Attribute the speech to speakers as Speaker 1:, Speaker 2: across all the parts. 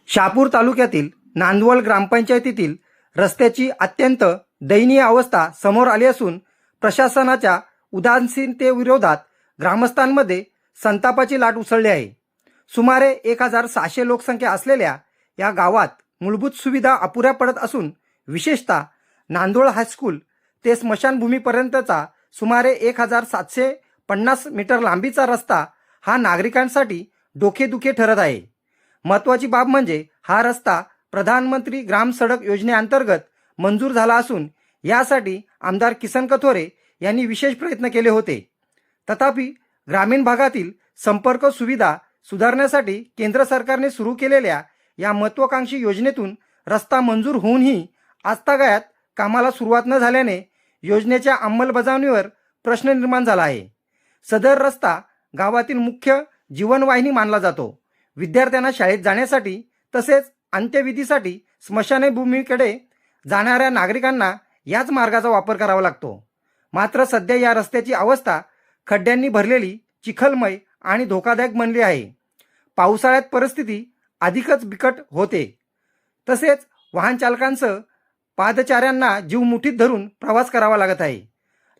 Speaker 1: शहापूर तालुक्यातील नांदवळ ग्रामपंचायतीतील रस्त्याची अत्यंत दयनीय अवस्था समोर आली असून प्रशासनाच्या उदासीनतेविरोधात ग्रामस्थांमध्ये संतापाची लाट उसळली आहे। सुमारे 1600 लोकसंख्या असलेल्या या गावात मूलभूत सुविधा अपुऱ्या पडत असून विशेषतः नांदवळ हायस्कूल ते स्मशानभूमीपर्यंतचा सुमारे 1750 मीटर लांबीचा रस्ता हा नागरिकांसाठी डोकेदुखी ठरत आहे। महत्त्वाची बाब म्हणजे हा रस्ता प्रधानमंत्री ग्राम सडक योजनेअंतर्गत मंजूर झाला असून यासाठी आमदार किसन कथोरे यांनी विशेष प्रयत्न केले होते। तथापि ग्रामीण भागातील संपर्क सुविधा सुधारण्यासाठी केंद्र सरकारने सुरू केलेल्या या महत्त्वाकांक्षी योजनेतून रस्ता मंजूर होऊनही आजतागायत कामाला सुरुवात न झाल्याने योजनेच्या अंमलबजावणीवर प्रश्न निर्माण झाला आहे। सदर रस्ता गावातील मुख्य जीवनवाहिनी मानला जातो। विद्यार्थ्यांना शाळेत जाण्यासाठी तसेच अंत्यविधीसाठी स्मशानभूमीकडे जाणाऱ्या नागरिकांना याच मार्गाचा वापर करावा लागतो। मात्र सध्या या रस्त्याची अवस्था खड्ड्यांनी भरलेली, चिखलमय आणि धोकादायक बनली आहे। पावसाळ्यात परिस्थिती अधिकच बिकट होते। तसेच वाहन चालकांसह पादचाऱ्यांना जीव मुठीत धरून प्रवास करावा लागत आहे।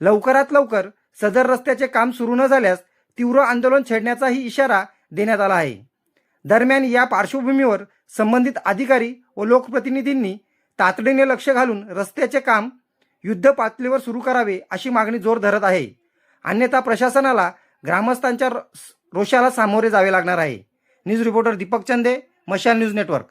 Speaker 1: लवकरात लवकर सदर रस्त्याचे काम सुरू न झाल्यास तीव्र आंदोलन छेडण्याचाही इशारा देण्यात आला आहे। दरम्यान या पार्श्वभूमीवर संबंधित अधिकारी व लोकप्रतिनिधींनी तातडीने लक्ष घालून रस्त्याचे काम युद्ध पातळीवर सुरू करावे अशी मागणी जोर धरत आहे। अन्यथा प्रशासनाला ग्रामस्थांच्या रोषाला सामोरे जावे लागणार आहे। न्यूज रिपोर्टर दीपक चंदे, मशाल न्यूज नेटवर्क।